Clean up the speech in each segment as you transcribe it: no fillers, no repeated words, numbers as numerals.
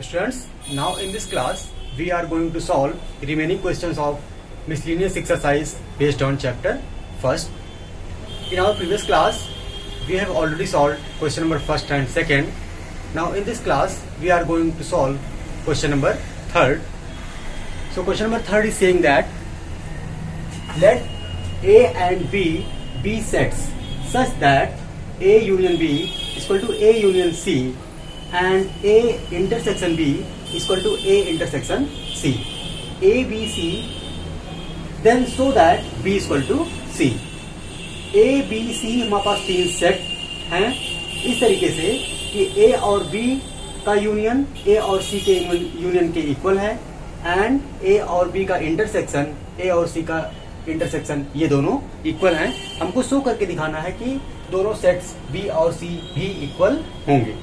Students, now in this class we are going to solve remaining questions of miscellaneous exercise based on chapter first. In our previous class we have already solved question number first and second. Now in this class we are going to solve question number third. So question number third is saying that let A and B be sets such that A union B is equal to A union C and A intersection B is equal to A intersection C. A, B, C, then so that B is equal to C. A, B, C हमारे पास तीन set हैं इस तरीके से कि A और B का union A और C के यूनियन के इक्वल है एंड A और B का इंटरसेक्शन A और C का इंटरसेक्शन ये दोनों इक्वल हैं. हमको शो करके दिखाना है कि दोनों सेट्स B और C भी इक्वल होंगे.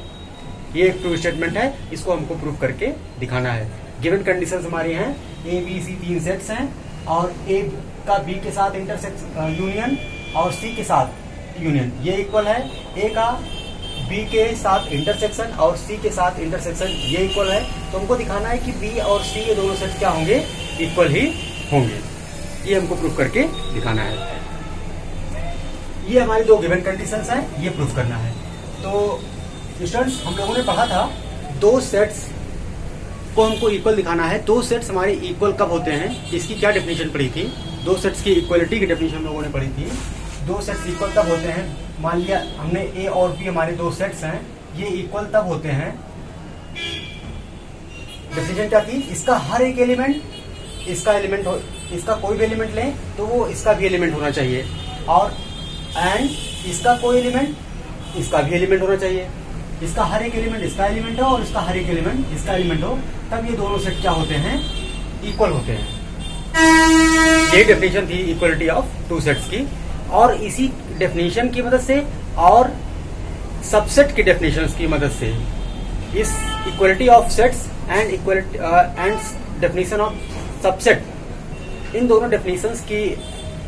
ये एक ट्रू स्टेटमेंट है, इसको हमको प्रूव करके दिखाना है. गिवन कंडीशंस हमारी हैं A, B, C तीन सेट्स हैं और A का B के साथ इंटरसेक्शन यूनियन और C के साथ यूनियन ये इक्वल है. A का B के साथ इंटरसेक्शन और C के साथ इंटरसेक्शन ये इक्वल है. तो हमको दिखाना है कि B और C ये दोनों सेट क्या होंगे, इक्वल ही होंगे. ये हमको प्रूव करके दिखाना है. ये हमारी दो गिवन कंडीशंस हैं, ये प्रूव करना है. तो स्टूडेंट्स हम लोगों ने पढ़ा था दो सेट्स को हमको इक्वल दिखाना है. दो सेट्स हमारे इक्वल कब होते हैं, इसकी क्या डेफिनेशन पढ़ी थी. दो सेट्स की इक्वलिटी की डेफिनेशन हम लोगों ने पढ़ी थी. दो सेट्स इक्वल तब होते हैं, मान लिया हमने A और B हमारे दो सेट्स हैं, ये इक्वल तब होते हैं. डेफिनेशन क्या थी, इसका हर एक एलिमेंट इसका एलिमेंट हो, इसका कोई भी एलिमेंट लें तो वो इसका भी एलिमेंट होना चाहिए और एंड इसका कोई एलिमेंट इसका भी एलिमेंट होना चाहिए. इसका हर एक एलिमेंट इसका एलिमेंट हो और इसका हर एक एलिमेंट इसका एलिमेंट हो, तब ये दोनों सेट क्या होते हैं, इक्वल होते हैं. ये डेफिनेशन थी इक्वलिटी ऑफ टू सेट्स की. और इसी डेफिनेशन की मदद से और सबसेट की डेफिनेशंस की मदद से इस equality of sets and equality and definition of subset, इन दोनों डेफिनेशंस की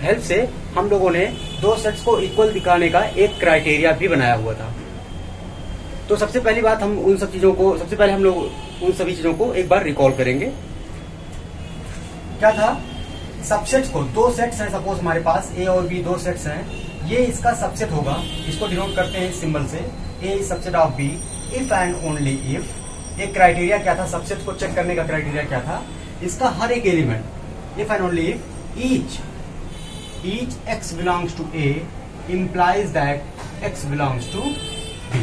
हेल्प से हम लोगों ने दो सेट्स को इक्वल दिखाने का एक क्राइटेरिया भी बनाया हुआ था. तो सबसे पहली बात हम उन सब चीजों को सबसे पहले हम लोग उन सभी चीजों को एक बार रिकॉल करेंगे. क्या था, सबसेट्स को दो सेट्स हैं, सपोज हमारे पास A और B दो सेट्स हैं, ये इसका सबसेट होगा. इसको डिनोट करते हैं इस सिंबल से, A is subset of B if and only if. एक क्राइटेरिया क्या था, सबसेट को चेक करने का क्राइटेरिया क्या था, इसका हर एक element if and only if each x belongs to A implies that x belongs to B.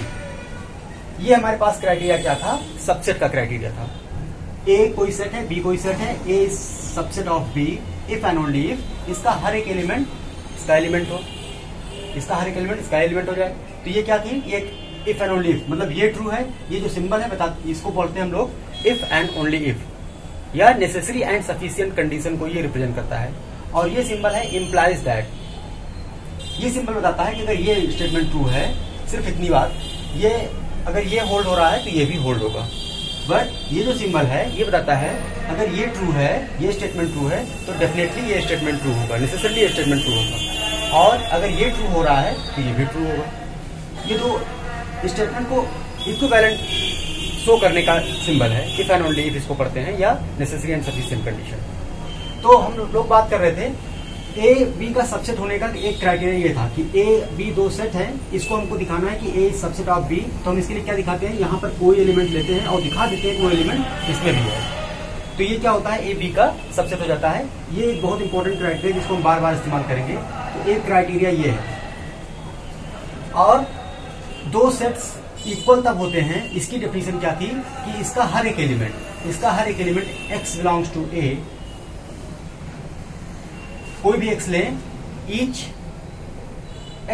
ये हमारे पास क्राइटेरिया क्या था, सबसेट का क्राइटेरिया था. A कोई सेट है, B कोई सेट है, A is subset of B if and only if इसका हर एक एलिमेंट इसका एलिमेंट हो, इसका हर एक एलिमेंट इसका एलिमेंट हो जाए. तो ये क्या थी, ये इफ एंड ओनली इफ, मतलब ये ट्रू है. ये जो सिंबल है बता, इसको बोलते हैं हम लोग इफ एंड ओनली इफ, या नेसेसरी एंड सफिशिएंट कंडीशन को ये रिप्रेजेंट करता है. और ये सिंबल है इम्प्लाइज दैट. ये सिंबल बताता है कि अगर ये स्टेटमेंट ट्रू है, सिर्फ इतनी बात, ये अगर ये होल्ड हो रहा है तो ये भी होल्ड होगा. बट ये जो सिंबल है ये बताता है अगर ये ट्रू है, ये स्टेटमेंट ट्रू है, तो डेफिनेटली ये स्टेटमेंट ट्रू होगा, नेसेसरली ये स्टेटमेंट ट्रू होगा. और अगर ये ट्रू हो रहा है तो ये भी ट्रू होगा. ये दो स्टेटमेंट को इक्विवेलेंट शो करने का सिंबल है. इफ एंड ओनली इफ इसको पढ़ते हैं, या नेसेसरी एंड सफिशिएंट कंडीशन. तो हम लोग बात कर रहे थे A B का सबसेट होने का एक क्राइटेरिया ये था कि A B दो सेट है, इसको हमको दिखाना है कि A सबसेट ऑफ B. तो हम इसके लिए क्या दिखाते हैं, यहाँ पर कोई एलिमेंट लेते हैं और दिखा देते हैं कोई एलिमेंट इसमें भी है. तो ये क्या होता है, A B का सबसेट हो जाता है. ये एक बहुत इंपॉर्टेंट क्राइटेरिया जिसको हम बार बार इस्तेमाल करेंगे. तो एक क्राइटेरिया ये है. और दो सेट्स इक्वल तब होते हैं, इसकी डेफिनेशन क्या थी कि इसका हर एक element x belongs to A, कोई भी x लें, each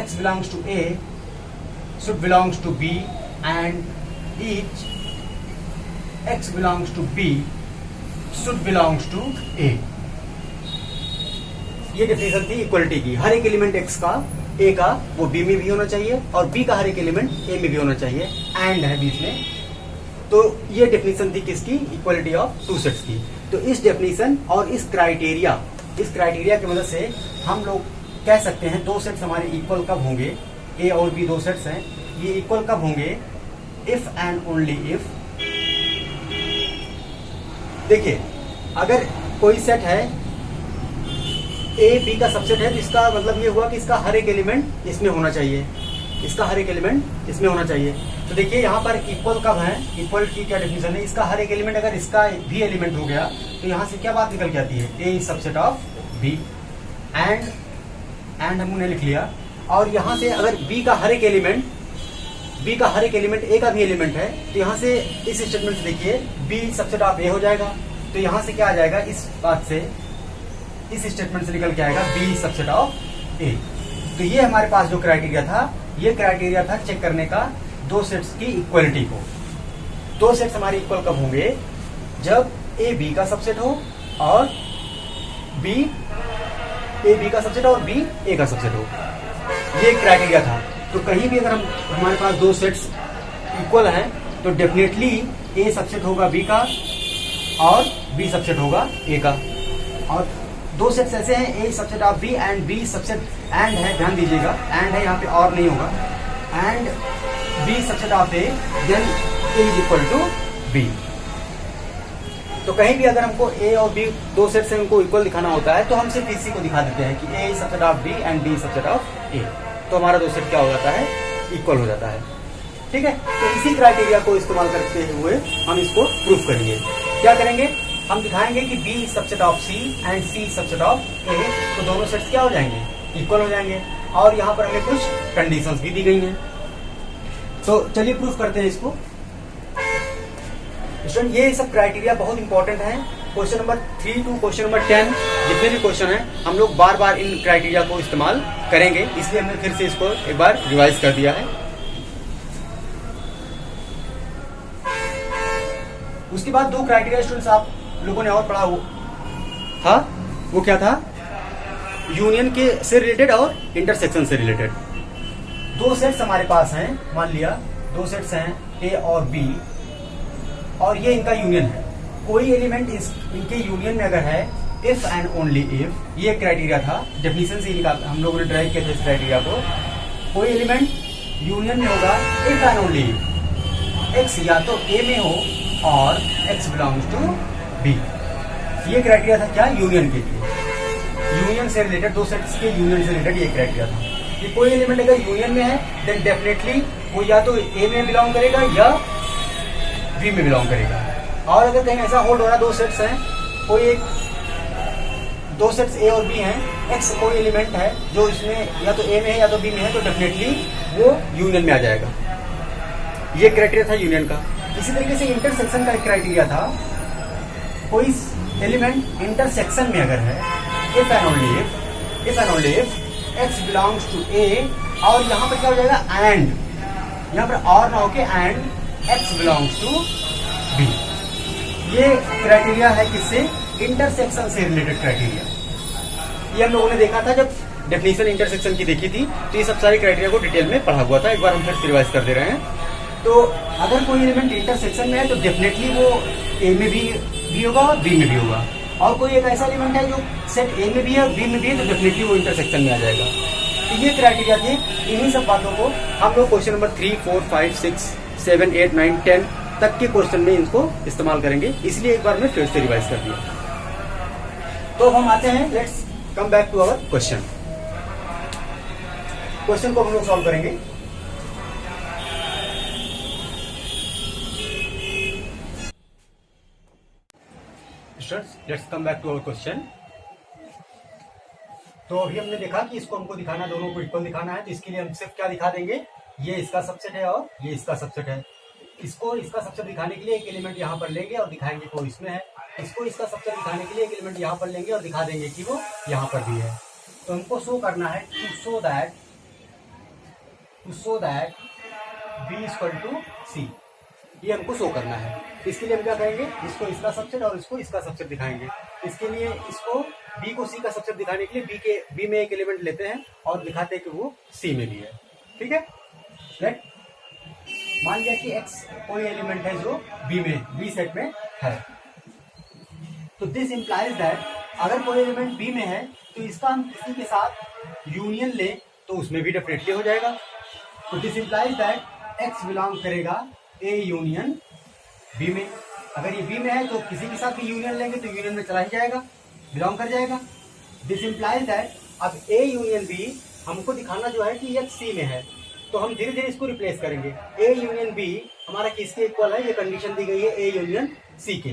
x belongs to A should belongs to B and each x belongs to B should belongs to A. ये डेफिनेशन थी इक्वलिटी की. हर एक एलिमेंट x का A का वो B में भी होना चाहिए और B का हर एक एलिमेंट A में भी होना चाहिए. एंड है बीच में. तो ये डेफिनेशन थी किसकी, इक्वलिटी ऑफ टू सेट्स की. तो इस डेफिनेशन और इस क्राइटेरिया की मदद से हम लोग कह सकते हैं दो सेट्स हमारे इक्वल कब होंगे. A और B दो सेट्स हैं, ये इक्वल कब होंगे, इफ एंड ओनली इफ देखिए अगर कोई सेट है ए बी का सबसेट है तो इसका मतलब ये हुआ कि इसका हर एक एलिमेंट इसमें होना चाहिए, इसका हर एक एलिमेंट इसमें होना चाहिए। तो देखिए यहाँ पर इक्वल कब है, इक्वल की क्या डेफिनेशन है, इसका हर एक एलिमेंट अगर इसका भी एलिमेंट हो गया तो यहाँ से क्या बात निकल के आती है, A is subset of B and हमने लिख लिया। और यहाँ से अगर बी का हर एक एलिमेंट ए का भी एलिमेंट है तो यहाँ से इस स्टेटमेंट से देखिए बी सबसेट ऑफ ए हो जाएगा। तो यहाँ से क्या आ जाएगा, इस बात से इस स्टेटमेंट से निकल के आएगा बी सबसेट ऑफ ए। तो ये हमारे पास जो क्राइटेरिया था, ये क्राइटेरिया था चेक करने का दो सेट्स की इक्वलिटी को। दो सेट्स हमारे इक्वल कब होंगे, जब ए बी का सबसेट हो और ए बी का सबसेट और बी ए का सबसेट हो। ये क्राइटेरिया था। तो कहीं भी अगर हमारे पास दो सेट्स इक्वल हैं तो डेफिनेटली ए सबसेट होगा बी का और बी सबसेट होगा ए का। और दो सेट्स ऐसे हैं, A subset of B and B subset and है, ध्यान दीजिएगा एंड है यहाँ पे और नहीं होगा, and B subset of A then A is equal to B. तो कहीं भी अगर हमको ए और बी दो सेट्स हैं उनको इक्वल दिखाना होता है तो हम सिर्फ इसी को दिखा देते हैं कि A is subset of B and B subset of A. तो हमारा दो सेट क्या हो जाता है, इक्वल हो जाता है। ठीक है, तो इसी क्राइटेरिया को इस्तेमाल करते हुए हम इसको प्रूफ करेंगे। क्या करेंगे, हम दिखाएंगे कि B subset of C and C subset of A, तो दोनों सेट्स क्या हो जाएंगे, इक्वल हो जाएंगे। और यहाँ पर हमें कुछ कंडीशंस भी दी गई हैं। तो चलिए प्रूफ करते हैं इसको। स्टूडेंट ये सब क्राइटेरिया बहुत इंपॉर्टेंट है। Question number 3 to question number 10 जितने भी क्वेश्चन हैं हम लोग बार बार इन क्राइटेरिया को इस्तेमाल करेंगे, इसलिए हमने फिर से इसको एक बार रिवाइज कर दिया है। उसके बाद दो क्राइटेरिया स्टूडेंट्स आप लोगों ने और पढ़ा था, वो क्या था, यूनियन के से रिलेटेड और इंटरसेक्शन से रिलेटेड। दो सेट्स हमारे पास हैं, मान लिया दो सेट्स हैं ए और बी और ये इनका यूनियन है। कोई एलिमेंट इनके यूनियन में अगर है इफ एंड ओनली इफ, ये क्राइटेरिया था, डेफिनेशन से हम लोगों ने ड्राइव किया था इस क्राइटेरिया को। कोई एलिमेंट यूनियन में होगा if and only if x या तो ए में हो और एक्स बिलोंग्स टू बी। ये क्राइटेरिया था क्या, यूनियन के लिए, यूनियन से रिलेटेड, दो सेट्स के यूनियन से रिलेटेड ये क्राइटेरिया था कि कोई एलिमेंट अगर यूनियन में है देन डेफिनेटली वो या तो ए में बिलोंग करेगा या बी में बिलोंग करेगा। और अगर कहीं ऐसा होल्ड हो रहा, दो सेट्स हैं, कोई एक दो सेट्स ए और बी हैं, एक्स कोई एलिमेंट है जो इसमें या तो ए में है या तो बी में है, तो डेफिनेटली वो यूनियन में आ जाएगा। ये क्राइटेरिया था यूनियन का। इसी तरीके से इंटरसेक्शन का एक क्राइटेरिया था, कोई एलिमेंट इंटरसेक्शन में अगर है if and only if X belongs to A, और यहाँ पर क्या हो जाएगा एंड, यहाँ पर और ना होके and x belongs to B. ये क्राइटेरिया है किससे, इंटरसेक्शन से रिलेटेड क्राइटेरिया। ये हम लोगों ने देखा था जब डेफिनेशन इंटरसेक्शन की देखी थी, तो ये सब सारे क्राइटेरिया को डिटेल में पढ़ा हुआ था। एक बार हम फिर से रिवाइज कर दे रहे हैं। तो अगर कोई एलिमेंट इंटरसेक्शन में है तो डेफिनेटली वो ए में भी होगा और बी में भी होगा। और कोई एक ऐसा एलिमेंट है जो सेट ए में भी है और बी में भी है, तो डेफिनेटली वो इंटरसेक्शन में आ जाएगा। तो ये क्राइटेरिया थे। इन्हीं सब बातों को हम लोग क्वेश्चन नंबर 3, 4, 5, 6, 7, 8, 9, 10 तक के क्वेश्चन में इनको इस्तेमाल करेंगे, इसलिए एक बार मैं फिर से रिवाइज कर दिया। तो हम आते हैं, let's come back to our question. Question को हम लोग सॉल्व करेंगे। Let's come back to our question. तो अभी हमने देखा कि इसको हमको दिखाना, दोनों को इक्वल दिखाना है, तो इसके लिए हम सिर्फ क्या दिखा देंगे, ये इसका सबसेट है और ये इसका सबसेट है। इसको इसका सबसेट दिखाने के लिए एक एलिमेंट यहाँ पर लेंगे और दिखाएंगे कि वो इसमें है। इसको इसका सबसेट दिखाने के लिए एक एलिमेंट यहाँ पर लेंगे और दिखा देंगे कि वो यहाँ पर भी है। तो हमको शो करना है to show that B equal to C, ये हमको शो करना है। इसके लिए हम क्या करेंगे, इसको इसका सबसेट और इसको इसका सबसेट दिखाएंगे। इसके लिए इसको बी को सी का सबसेट दिखाने के लिए बी में एक एलिमेंट लेते हैं और दिखाते हैं कि वो सी में भी है। ठीक है, राइट। मान लिया कि एक्स कोई एलिमेंट है जो बी सेट में है, तो दिस इंप्लाइज दैट अगर कोई एलिमेंट बी में है तो इसका हम किसी के साथ यूनियन लें तो उसमें भी डेफिनेटली हो जाएगा। तो this implies that X belong करेगा ए यूनियन बी में। अगर ये बी में है तो किसी के साथ भी यूनियन लेंगे तो यूनियन में चला ही जाएगा, बिलोंग कर जाएगा। दिस इम्प्लाइज दैट अब ए यूनियन बी हमको दिखाना जो है कि एक्स सी में है, तो हम धीरे धीरे इसको रिप्लेस करेंगे। ए यूनियन बी हमारा किसके इक्वल है, ये कंडीशन दी गई है ए यूनियन सी के,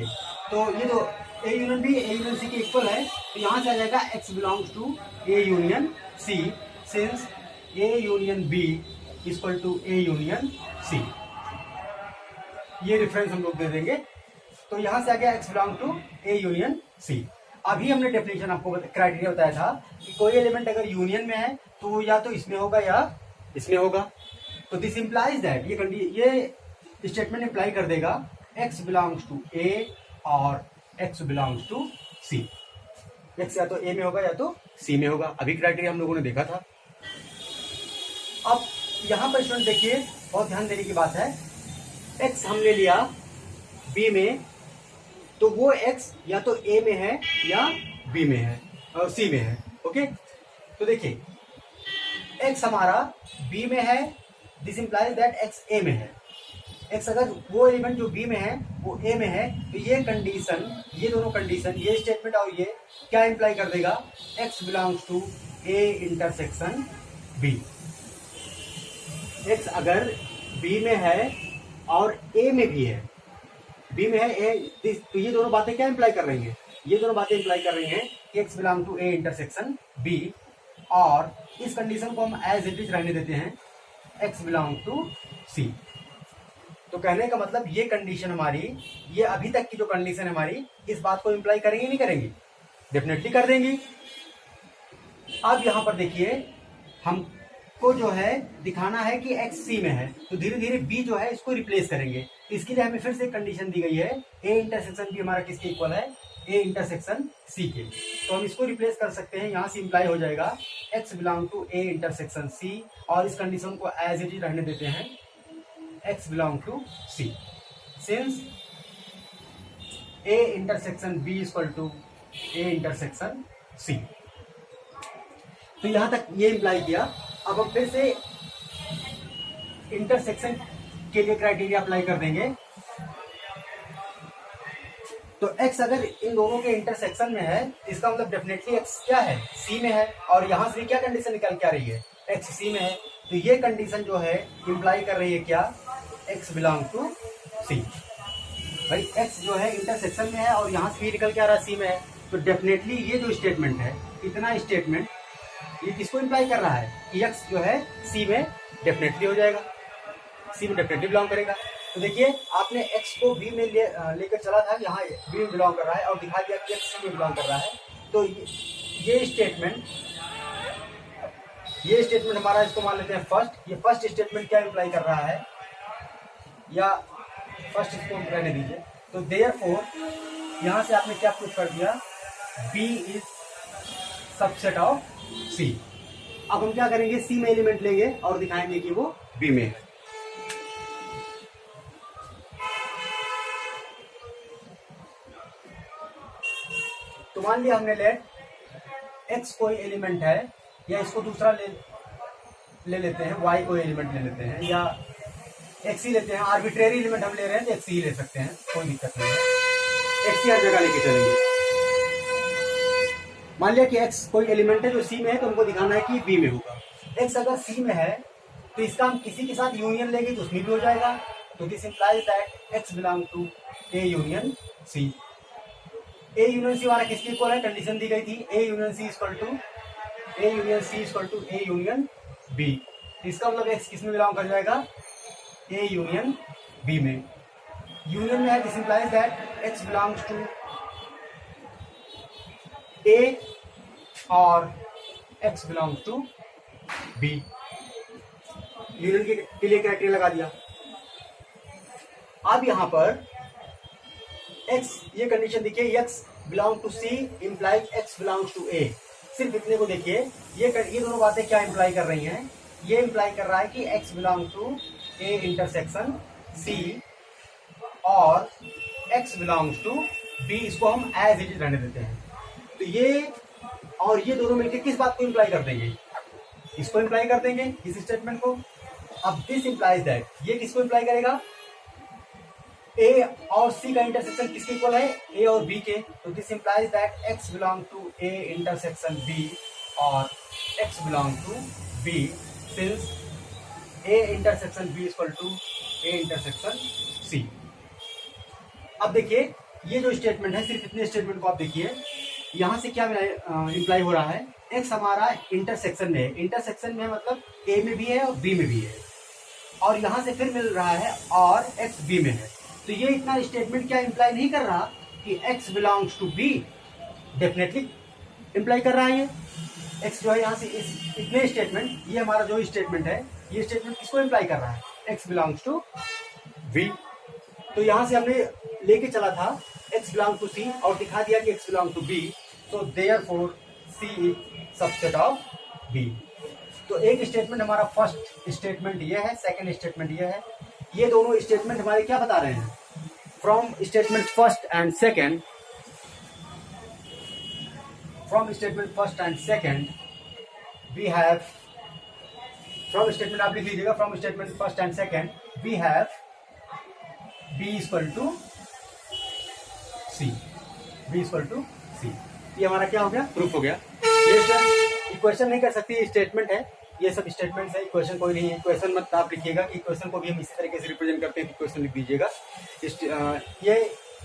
तो ये तो A union B A union C के इक्वल है, तो यहाँ से आ जाएगा X belongs to A union C, since A union B equal to A union C. ये रेफरेंस हम लोग दे देंगे, तो यहाँ से आ गया X belong to A union C. अभी हमने डेफिनेशन आपको क्राइटेरिया बताया था कि कोई एलिमेंट अगर यूनियन में है तो वो या तो इसमें होगा या इसमें होगा। तो दिस इंप्लाइज दैट ये स्टेटमेंट इंप्लाई कर देगा एक्स बिलोंग्स टू ए और X belongs to C. X या तो ए में होगा या तो सी में होगा, अभी क्राइटेरिया हम लोगों ने देखा था। अब यहां पर स्टूडेंट देखिए, बहुत ध्यान देने की बात है, एक्स हमने लिया बी में, तो वो एक्स या तो ए में है या बी में है और सी में है। ओके, तो देखिए एक्स हमारा बी में है, this implies that x A में है। एक्स अगर वो एलिमेंट जो बी में है वो ए में है, तो ये कंडीशन, ये दोनों कंडीशन, ये स्टेटमेंट और ये क्या इंप्लाई कर देगा, X belongs to A intersection B. X अगर बी में है और ए में भी है, बी में है ए, तो ये दोनों बातें क्या इंप्लाई कर रही हैं, ये दोनों बातें इंप्लाई कर रही हैं कि X belong to A intersection B, और इस कंडीशन को हम एज इट इज रहने देते हैं एक्स बिलोंग टू सी। तो कहने का मतलब ये कंडीशन हमारी, ये अभी तक की जो कंडीशन है हमारी, इस बात को इंप्लाई करेंगे नहीं करेंगी, डेफिनेटली कर देंगी। अब यहां पर देखिए हमको जो है दिखाना है कि एक्स सी में है, तो धीरे धीरे बी जो है इसको रिप्लेस करेंगे। इसके लिए हमें फिर से कंडीशन दी गई है ए इंटरसेक्शन बी हमारा किसके इक्वल है, ए इंटरसेक्शन सी के, तो हम इसको रिप्लेस कर सकते हैं। यहां से इंप्लाई हो जाएगा X belong to A intersection C, और इस कंडीशन को एज इट इज रहने देते हैं X belong to C, since A intersection B equal to A intersection C. तो यहां तक ये इंप्लाई किया। अब हम फिर से इंटरसेक्शन के लिए क्राइटेरिया अप्लाई कर देंगे। तो x अगर इन दोनों के इंटरसेक्शन में है, इसका मतलब डेफिनेटली x क्या है, c में है, और यहां से क्या कंडीशन निकल के आ रही है, x c में है, तो ये कंडीशन जो है इंप्लाई कर रही है क्या, x बिलोंग टू c। भाई x जो है इंटरसेक्शन में है और यहां से भी निकल के आ रहा है c में है, तो डेफिनेटली ये जो स्टेटमेंट है, इतना स्टेटमेंट ये किसको इंप्लाई कर रहा है कि x जो है c में डेफिनेटली हो जाएगा, c में डेफिनेटली बिलोंग करेगा। तो देखिए आपने x को b में लेकर चला था, यहाँ b में बिलोंग कर रहा है, और दिखा दिया कि x c में बिलोंग कर रहा है। तो ये स्टेटमेंट हमारा, इसको मान लेते हैं फर्स्ट। ये फर्स्ट स्टेटमेंट क्या इंप्लाई कर रहा है, या फर्स्ट इसको रहने दीजिए। तो देयरफॉर यहाँ से आपने क्या प्रूफ कर दिया, b is subset of c। अब हम क्या करेंगे, c में एलिमेंट लेंगे और दिखाएंगे कि वो b में है। तो मान लिया हमने लेट x कोई एलिमेंट है, या इसको दूसरा ले लेते हैं, y कोई एलिमेंट ले लेते हैं, या x ही लेते हैं, आर्बिट्रेरी एलिमेंट हम ले रहे हैं तो x ही ले सकते हैं, कोई दिक्कत नहीं है, x ही हर जगह लेके चलेंगे। मान लिया कि x कोई एलिमेंट है जो c में है, तो हमको दिखाना है कि b में होगा। x अगर c में है तो इसका हम किसी के साथ यूनियन लेंगे तो उसमें भी हो जाएगा। तो this implies that x belong to a union c। A union C हमारा किसके इक्वल है, कंडीशन दी गई थी A union C equal to A union B. इसका मतलब एक्स किस में बिलोंग कर जाएगा, ए यूनियन बी में। यूनियन में है, this implies that X belongs to A और X belongs to B. Union के लिए क्राइटेरिया लगा दिया। अब यहां पर x, ये कंडीशन देखिए, x belong to c implies x belongs to a। सिर्फ इतने को देखिए, ये दोनों बातें क्या इंप्लाई कर रही हैं, ये इंप्लाई कर रहा है कि x belong to a intersection c और x बिलोंग्स टू b। इसको हम एज इट इज रहने देते हैं। तो ये और ये दोनों मिलकर किस बात को इंप्लाई कर देंगे, इसको इंप्लाई कर देंगे, इस स्टेटमेंट को। अब दिस इंप्लाइज दैट, ये किसको इंप्लाई करेगा, ए और सी का इंटरसेक्शन किसके इक्वल है, ए और बी के, तो this implies that X belong to A intersection B और X belong to B since A intersection B equal to A intersection C. अब देखिए ये जो स्टेटमेंट है, सिर्फ इतने स्टेटमेंट को आप देखिए, यहां से क्या इंप्लाई हो रहा है, एक्स हमारा इंटरसेक्शन में है, इंटरसेक्शन में मतलब ए में भी है और बी में भी है, और यहां से फिर मिल रहा है और एक्स बी में है, तो ये इतना स्टेटमेंट क्या इंप्लाई नहीं कर रहा कि X belongs to B, definitely imply कर रहा है ये एक्स जो है यहाँ से इतने स्टेटमेंट, ये हमारा जो स्टेटमेंट है, ये स्टेटमेंट किसको इंप्लाई कर रहा है, एक्स बिलोंग्स टू बी। तो यहां से हमने लेके चला था एक्स बिलोंग टू सी और दिखा दिया कि X belong to B, so therefore C is subset of B. तो एक स्टेटमेंट हमारा फर्स्ट स्टेटमेंट ये है, सेकंड स्टेटमेंट ये है, ये दोनों स्टेटमेंट हमारे क्या बता रहे हैं, from statement first and second, from statement first and second we have, from statement आप लिख लीजिएगा, from statement first and second we have b equal to C, b equal to C. ये हमारा क्या हो गया, प्रूफ हो गया। ये इक्वेशन नहीं कर सकती, ये स्टेटमेंट है, ये सब स्टेटमेंट्स है, इक्वेशन कोई नहीं है। इक्वेशन मत आप लिखिएगा कि इक्वेशन को भी हम इसी तरीके से रिप्रेजेंट करते हैं, इक्वेशन लिख दीजिएगा। ये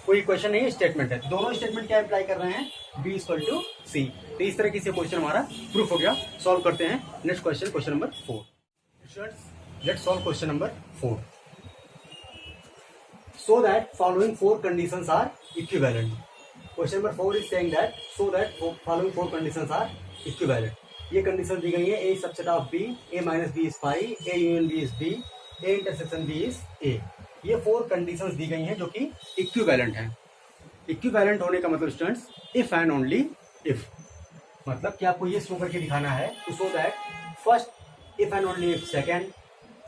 कोई इक्वेशन नहीं है, स्टेटमेंट है। दोनों स्टेटमेंट क्या इंप्लाई कर रहे हैं, b इक्वल टू सी। तो इस तरीके से क्वेश्चन हमारा प्रूफ हो गया। सॉल्व करते हैं next question, question number 4। Let's solve question number 4। So that following four conditions are equivalent. Question number 4 is saying that so that following four conditions are equivalent. ये कंडीशन दी गई है, A subset of B, A minus B is phi, A union B is B, A intersection B is A। ये 4 conditions दी गई हैं जो कि इक्विवेलेंट हैं। इक्विवेलेंट होने का मतलब students if and only if, मतलब कि आपको ये शो करके दिखाना है to show that first if and only if second,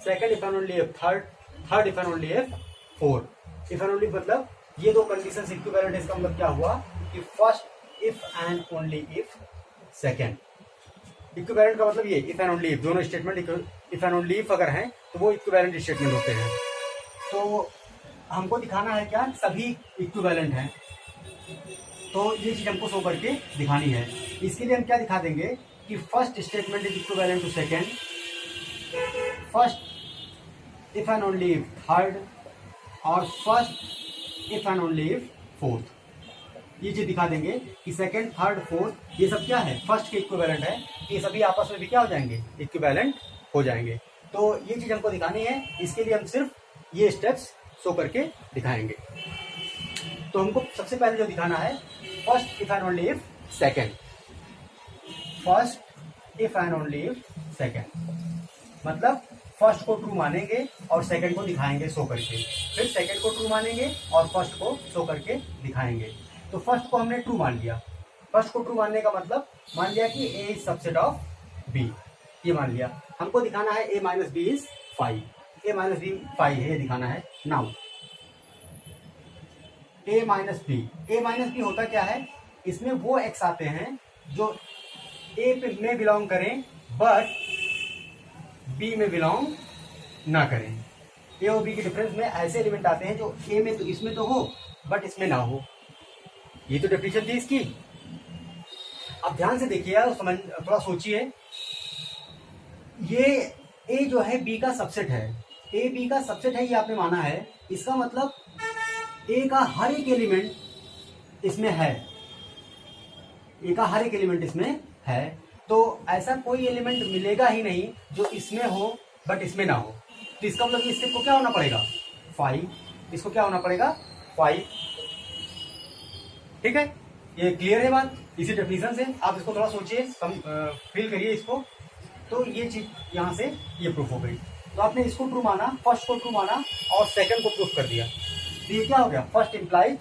second if and only if third, third if and only if fourth. If and only मतलब ये दो कंडीशंस इक्विवेलेंट है, इसका मतलब क्या हुआ कि first if and only if second. Equivalent का मतलब ये इफ एंड ओनली इफ, दोनों statement if and only if अगर हैं तो वो इक्विवेलेंट स्टेटमेंट होते हैं। तो हमको दिखाना है क्या, सभी इक्विवेलेंट हैं, तो ये चीज हमको शो करके दिखानी है। इसके लिए हम क्या दिखा देंगे कि first statement is equivalent to second, first if and only if third, और first if and only if fourth. ये चीज दिखा देंगे कि सेकंड, थर्ड, फोर्थ ये सब क्या है, फर्स्ट के इक्विवेलेंट है, ये सभी आपस में भी क्या हो जाएंगे, इक्विवेलेंट हो जाएंगे। तो ये चीज हमको दिखानी है, इसके लिए हम सिर्फ ये स्टेप्स शो करके दिखाएंगे। तो हमको सबसे पहले जो दिखाना है first if and only if second, first if and only if second मतलब फर्स्ट को ट्रू मानेंगे और सेकंड को दिखाएंगे शो करके, फिर सेकंड को ट्रू मानेंगे और फर्स्ट को शो करके दिखाएंगे। तो फर्स्ट को हमने ट्रू मान लिया, फर्स्ट को ट्रू मानने का मतलब मान लिया कि A is subset of B, ये मान लिया। हमको दिखाना है A minus B is five, A minus B five है, ये दिखाना है। नाउ ए माइनस बी होता क्या है, इसमें वो एक्स आते हैं जो ए में बिलोंग करें बट बी में बिलोंग ना करें। ए और बी के डिफरेंस में ऐसे एलिमेंट आते हैं जो ए में तो इसमें तो हो बट इसमें ना हो। ये तो डेफिनेशन थी इसकी। अब ध्यान से देखिए, समझ, थोड़ा सोचिए। ये ए जो है बी का सबसेट है, ए बी का सबसेट है, ये आपने माना है। इसका मतलब ए का हर एक एलिमेंट इसमें है, ए का हर एक एलिमेंट इसमें है। तो ऐसा कोई एलिमेंट मिलेगा ही नहीं जो इसमें हो बट इसमें ना हो। तो इसका मतलब इस स्टेप को क्या होना पड़ेगा, 5। इसको क्या होना पड़ेगा, 5। ठीक है, ये क्लियर है बात इसी डेफिनेशन से। आप इसको थोड़ा सोचिए, फील करिए इसको। तो ये चीज यहाँ से ये प्रूफ हो गई। तो आपने इसको ट्रू माना, फर्स्ट को ट्रू माना और सेकंड को प्रूफ कर दिया। तो ये क्या हो गया, first implies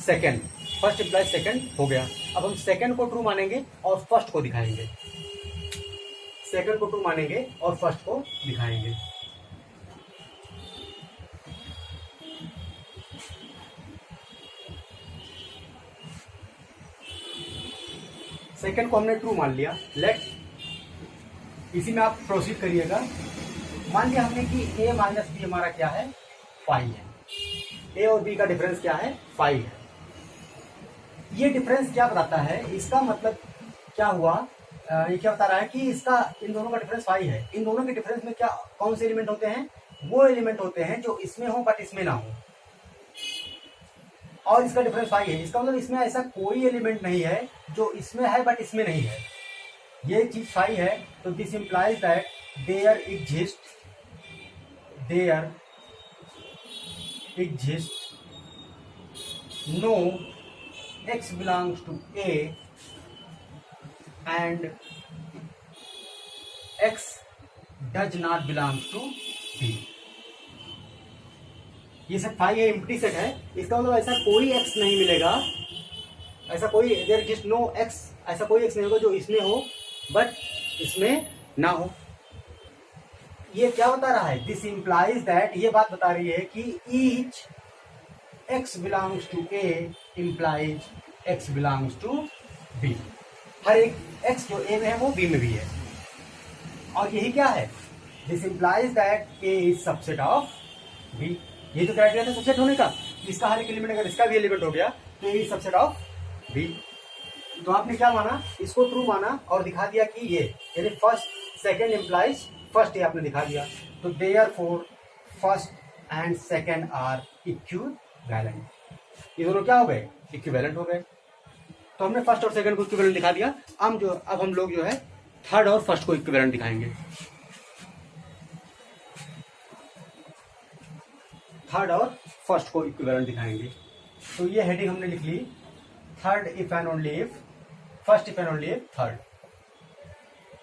second, first implies second हो गया। अब हम सेकंड को ट्रू मानेंगे और फर्स्ट को दिखाएंगे, सेकंड को ट्रू मानेंगे और फर्स्ट को दिखाएंगे। सेकंड को हमने ट्रू मान लिया। लेट्स इसी में आप प्रोसीड करिएगा। मान लिया हमने कि a माइनस बी हमारा क्या है, 5 है। ए और बी का डिफरेंस क्या है, 5 है। ये डिफरेंस क्या बताता है, इसका मतलब क्या हुआ, ये क्या बता रहा है कि इसका इन दोनों का डिफरेंस 5 है। इन दोनों के डिफरेंस में क्या कौन से एलिमेंट होते हैं, वो एलिमेंट होते हैं जो इसमें हो बट इसमें ना हो, और इसका डिफरेंस 5 है। इसका मतलब इसमें ऐसा कोई एलिमेंट नहीं है जो इसमें है बट इसमें नहीं है। ये चीज 5 है, तो this implies that there exist no x belongs to A and x does not belong to B। ये सब 5 है, एम्प्टी सेट है। इसका मतलब ऐसा कोई x नहीं मिलेगा, ऐसा कोई देयर एग्जिस्ट नो x, ऐसा कोई x नहीं होगा जो इसमें हो बट इसमें ना हो। ये क्या बता रहा है, दिस इंप्लाइज दैट, ये बात बता रही है कि each x belongs to A implies x belongs to B। हर एक x जो A में है वो B में भी है। और यही क्या है, this implies that A is subset of B। ये तो क्राइटेरिया था सबसेट होने का, इसका हर एक एलिमेंट अगर इसका भी एलिमेंट हो गया तो A is subset of B। तो आपने क्या माना, इसको ट्रू माना और दिखा दिया कि ये यानी फर्स्ट सेकेंड इंप्लाइज फर्स्ट, ये आपने दिखा दिया। तो therefore first and second are equivalent. ये दोनों क्या हो गए, इक्विवेलेंट हो गए। तो हमने फर्स्ट और सेकंड को इक्विवेलेंट दिखा दिया। अब हम लोग जो है थर्ड और फर्स्ट को इक्विवेलेंट दिखाएंगे। थर्ड और फर्स्ट को इक्विवेलेंट दिखाएंगे। तो ये हेडिंग हमने लिख ली, third if and only if, first if and only if third.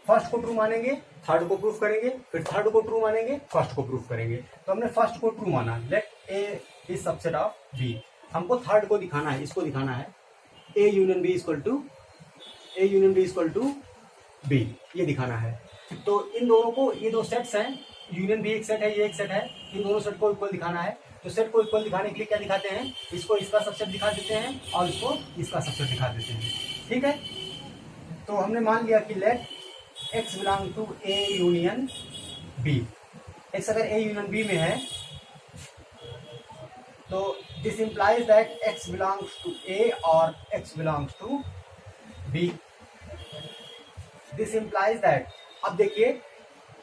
First को ट्रू मानेंगे, थर्ड को प्रूफ करेंगे, फिर थर्ड को ट्रू मानेंगे, फर्स्ट को प्रूफ करेंगे। तो हमने फर्स्ट को ट्रू माना, let A is subset of B. हमको थर्ड को दिखाना है, इसको दिखाना है A union B equal to B, ये दिखाना है। तो इन दोनों को, ये दो सेट्स हैं, यूनियन भी एक सेट है, ये एक सेट है, इन दोनों सेट को इक्वल दिखाना है। तो सेट को इक्वल दिखाने के लिए क्या दिखाते हैं, इसको इसका सबसेट दिखा देते हैं और इसको इसका सबसेट दिखा देते हैं। ठीक है, तो हमने मान लिया कि let x belong to A union B। x अगर A यूनियन B में है तो this implies that x belongs to A और x belongs to B। This implies that, अब देखिए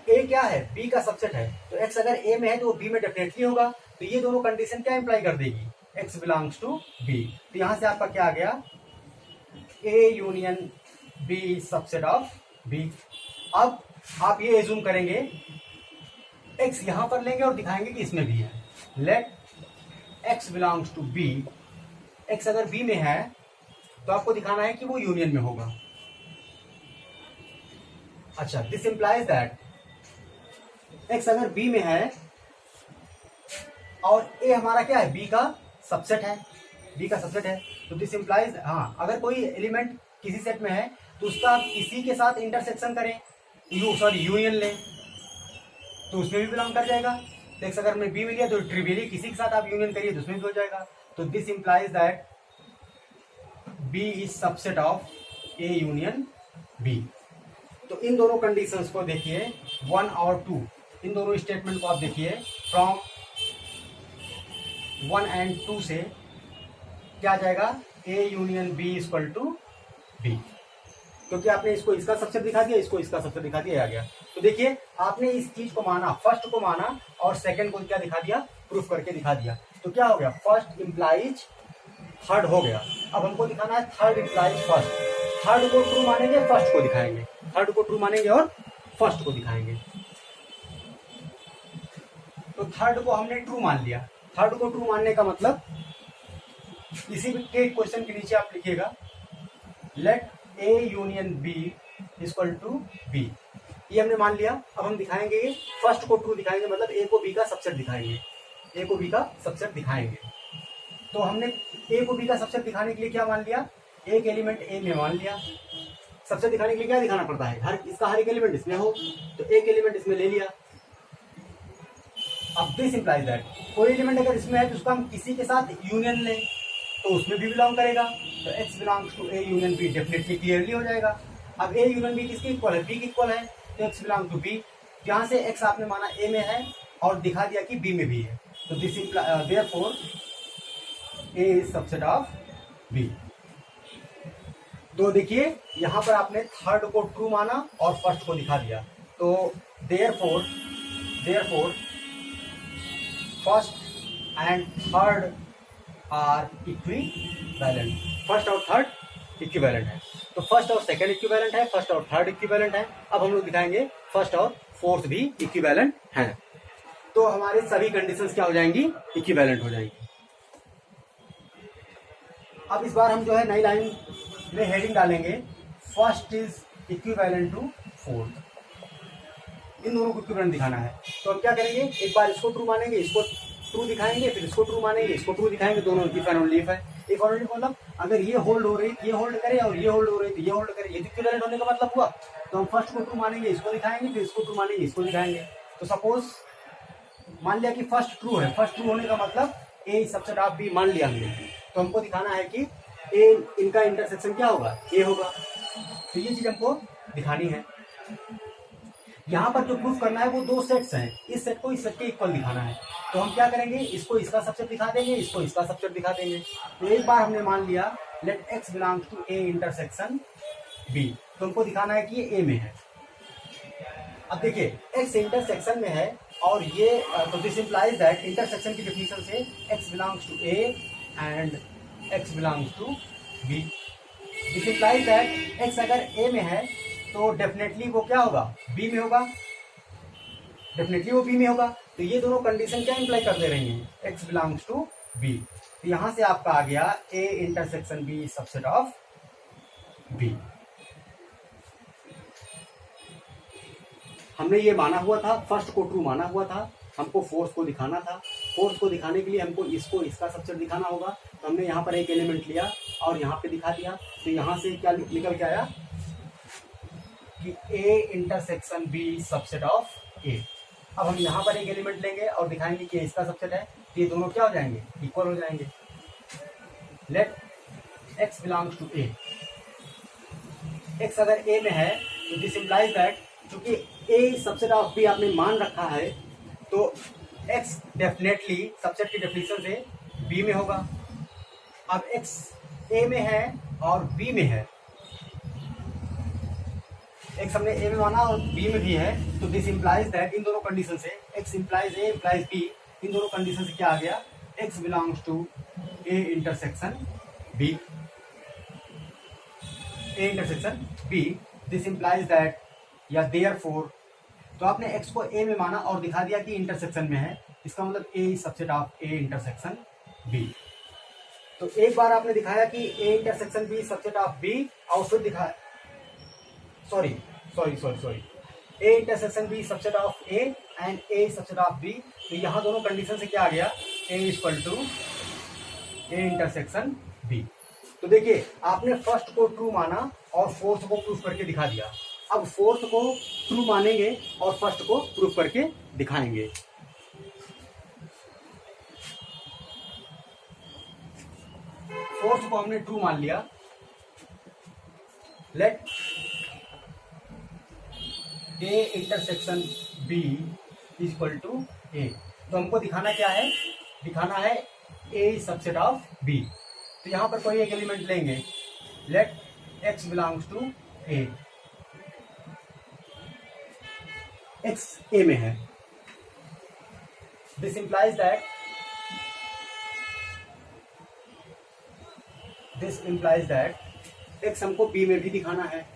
A क्या है, B का सबसेट है, तो x अगर A में है तो B में डेफिनेटली होगा। तो ये दोनों कंडीशन क्या इंप्लाई कर देगी, x बिलोंग्स टू B। तो यहां से आपका क्या आ गया, A union B subset of B। अब आप ये एज्यूम करेंगे, x यहां पर लेंगे और दिखाएंगे कि इसमें भी है। Let x belongs to B, x अगर B में है तो आपको दिखाना है कि वो यूनियन में होगा। अच्छा, दिस इंप्लाइज दैट x अगर B में है और A हमारा क्या है, B का सबसेट है, B का सबसेट है, तो दिस इंप्लाइज, हाँ, अगर कोई एलिमेंट किसी सेट में है तो उसका आप किसी के साथ इंटरसेक्शन करें, यूनियन लें, तो उसमें भी बिलोंग कर जाएगा। तो x अगर हमने B में लिया तो ट्रिवियली किसी के साथ आप यूनियन करिए तो उसमें भी हो जाएगा। तो this implies that B is subset of A union B। तो इन दोनों कंडीशंस को देखिए, 1 और 2, इन दोनों स्टेटमेंट को आप देखिए, फ्रॉम 1 एंड 2 से क्या आ जाएगा, A union B equal to B। क्योंकि आपने इसको इसका सबसेट दिखा दिया, इसको इसका सबसेट दिखा दिया, आ गया। तो देखिए आपने इस चीज को माना, फर्स्ट को माना और सेकंड को क्या दिखा दिया, प्रूफ करके दिखा दिया। तो क्या हो गया, फर्स्ट इंप्लाइज थर्ड हो गया। अब हमको दिखाना है थर्ड इंप्लाइज फर्स्ट। थर्ड को ट्रू मानेंगे, फर्स्ट को दिखाएंगे, थर्ड को ट्रू मानेंगे और फर्स्ट को दिखाएंगे। तो थर्ड को हमने ट्रू मान लिया। थर्ड को ट्रू मानने का मतलब, इसी के क्वेश्चन के नीचे आप लिखिएगा, let A union B equal to B। ये हमने मान लिया। अब हम दिखाएंगे फर्स्ट को ट्रू दिखाएंगे, मतलब A को B का सबसेट दिखाएंगे, A को B का सबसेट दिखाएंगे। तो हमने A को B का सबसेट दिखाने के लिए क्या मान लिया, एक एलिमेंट A में मान लिया। सबसेट दिखाने के लिए क्या दिखाना पड़ता है, इसका हर एक एलिमेंट इसमें हो, तो एक एलिमेंट इसमें ले लिया। अब दिस इंप्लाइज दैट कोई एलिमेंट अगर इसमें है तो उसका हम किसी के साथ यूनियन लें तो उसमें भी बिलोंग करेगा। तो x belongs to A union B definitely clearly हो जाएगा। अब A यूनियन B किसके इक्वल है, B के इक्वल है, तो x बिलोंग टू B। यहाँ से x आपने माना A में है और दिखा दिया कि B में भी है। तो this therefore A is subset of B. तो देखिए यहां पर आपने थर्ड को ट्रू माना और फर्स्ट को दिखा दिया, तो therefore first and third are equivalent. First और थर्ड इक्विवेलेंट है, तो फर्स्ट और सेकंड इक्विवेलेंट है, फर्स्ट और थर्ड इक्विवेलेंट है। अब हम लोग दिखाएंगे फर्स्ट और फोर्थ भी इक्विवेलेंट हैं, तो हमारे सभी कंडीशंस क्या हो जाएंगी, इक्विवेलेंट हो जाएंगी। अब इस बार हम जो है नई लाइन में हेडिंग डालेंगे first is equivalent to fourth. इन दोनों को इक्विवेलेंट दिखाना है, तो हम क्या करेंगे, एक बार इसको ट्रू मानेंगे, इसको ट्रू दिखाएंगे, फिर इसको ट्रू मानेंगे, इसको ट्रू दिखाएंगे, दोनों इफ एंड ओनली इफ है। इफ एंड ओनली मतलब अगर ये होल्ड हो रही, ये होल्ड करे और ये होल्ड हो रही, तो ये होल्ड करे, ये इक्विवेलेंट होने का मतलब हुआ। तो हम फर्स्ट को ट्रू मानेंगे, इसको दिखाएंगे, फिर इसको ट्रू मानेंगे, इसको दिखाएंगे। तो सपोज मान लिया कि फर्स्ट ट्रू है, फर्स्ट ट्रू होने का मतलब ए सबसेट ऑफ बी मान लिया हमने, तो हमको दिखाना है कि ए इनका इंटरसेक्शन क्या होगा, ए होगा। तो ये चीज हमको दिखानी है। यहाँ पर जो प्रूफ करना है वो दो सेट्स हैं, इस सेट को इस सेट के इक्वल दिखाना है। तो हम क्या करेंगे, इसको इसका सबसेट दिखा देंगे, इसको इसका सबसेट दिखा देंगे। तो एक बार हमने मान लिया let x belongs to A intersection B, तो हमको दिखाना है कि ये ए में है। अब देखिए एक्स इंटरसेक्शन में है और ये तो दिस इंप्लाइज दैट इंटरसेक्शन की डेफिनेशन से x belongs to A and x belongs to B. This implies that x अगर ए में है तो डेफिनेटली वो क्या होगा, बी में होगा, डेफिनेटली वो बी में होगा। तो ये दोनों कंडीशन क्या इंप्लाई कर दे रही हैं, एक्स बिलोंग्स टू बी। तो यहां से आपका आ गया A intersection B subset of B. हमने ये माना हुआ था, फर्स्ट को ट्रू माना हुआ था, हमको फोर्थ को दिखाना था। फोर्थ को दिखाने के लिए हमको इसको इसका सबसेट दिखाना होगा, तो हमने यहाँ पर एक एलिमेंट लिया और यहाँ पे दिखा दिया। तो यहाँ से क्या निकल के आया कि A intersection B subset of A. अब हम यहाँ पर एक एलिमेंट लेंगे और दिखाएंगे कि इसका सबसेट है, तो ये दोनों क्या हो जाएंगे, इक्वल हो जाएंगे। Let x belongs to A, x अगर ए में है तो दिस इंप्लाइज दैट चूंकि ए सबसेट ऑफ बी आपने मान रखा है, तो एक्स डेफिनेटली सबसेट की डेफिनेशन से बी में होगा। अब एक्स ए में है और बी में है, एक्स हमने ए में माना और बी में भी है, तो दिस इंप्लाइज दैट इन दोनों कंडीशन से x implies A implies B, इन दोनों कंडीशन से क्या आ गया, x belongs to A intersection B, A intersection B. This implies that या देयरफॉर, तो आपने एक्स को ए में माना और दिखा दिया कि इंटरसेक्शन में है, इसका मतलब A subset of A intersection B. तो एक बार आपने दिखाया कि A intersection B subset of B, और फिर दिखाया sorry A intersection B subset of A and A subset of B. तो यहाँ दोनों कंडीशन से क्या आ गया, A equal to A intersection B. तो देखिए आपने फर्स्ट को ट्रू माना और फोर्थ को प्रूफ करके दिखा दिया। अब फोर्थ को ट्रू मानेंगे और फर्स्ट को प्रूफ करके दिखाएंगे। फोर्थ को हमने ट्रू मान लिया, let A intersection B equal to A. तो हमको दिखाना क्या है, दिखाना है ए सबसेट ऑफ बी। तो यहां पर कोई एक एलिमेंट लेंगे, let x belongs to A, X A में है, दिस इंप्लाइज दैट एक्स हमको बी में भी दिखाना है।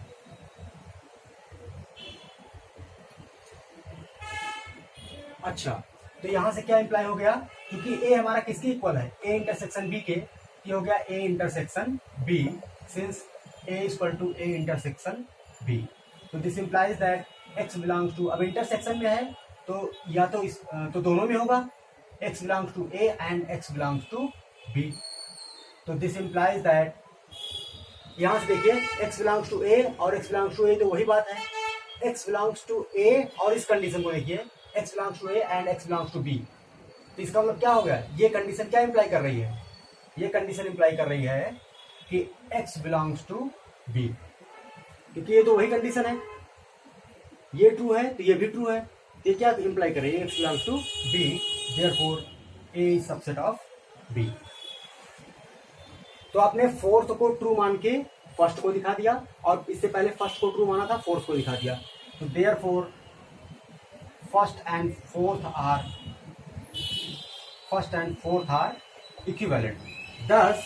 अच्छा, तो यहां से क्या इंप्लाई हो गया, क्योंकि ए हमारा किसके इक्वल है, ए इंटरसेक्शन बी के, ये हो गया A intersection B, since A equal to A intersection B. तो this implies that X belongs to, अब इंटरसेक्शन में है तो या तो इस तो दोनों में होगा, x belongs to A and x belongs to B. तो दिस इंप्लाइज दैट, यहां से देखिए एक्स बिलोंग्स टू ए और एक्स बिलोंग्स टू ए तो वही बात है, एक्स बिलोंग्स टू ए और इस कंडीशन को देखिए x belongs to A and x belongs to B. तो इसका मतलब क्या हो गया, ये कंडीशन क्या इंप्लाई कर रही है, ये कंडीशन इंप्लाई कर रही है कि एक्स बिलोंग्स टू बी, क्योंकि ये तो वही कंडीशन है, ये ट्रू है तो ये भी ट्रू है। ये क्या इंप्लाई कर रही है, x belongs to B, therefore A subset of B. तो आपने फोर्थ को ट्रू मान के फर्स्ट को दिखा दिया, और इससे पहले फर्स्ट को ट्रू माना था, फोर्थ को दिखा दिया। तो therefore first and fourth are equivalent. Thus,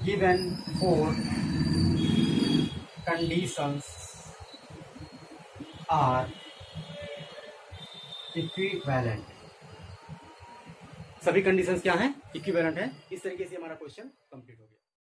given four conditions are equivalent। सभी कंडीशंस क्या हैं? इक्विवेलेंट है। इस तरीके से हमारा क्वेश्चन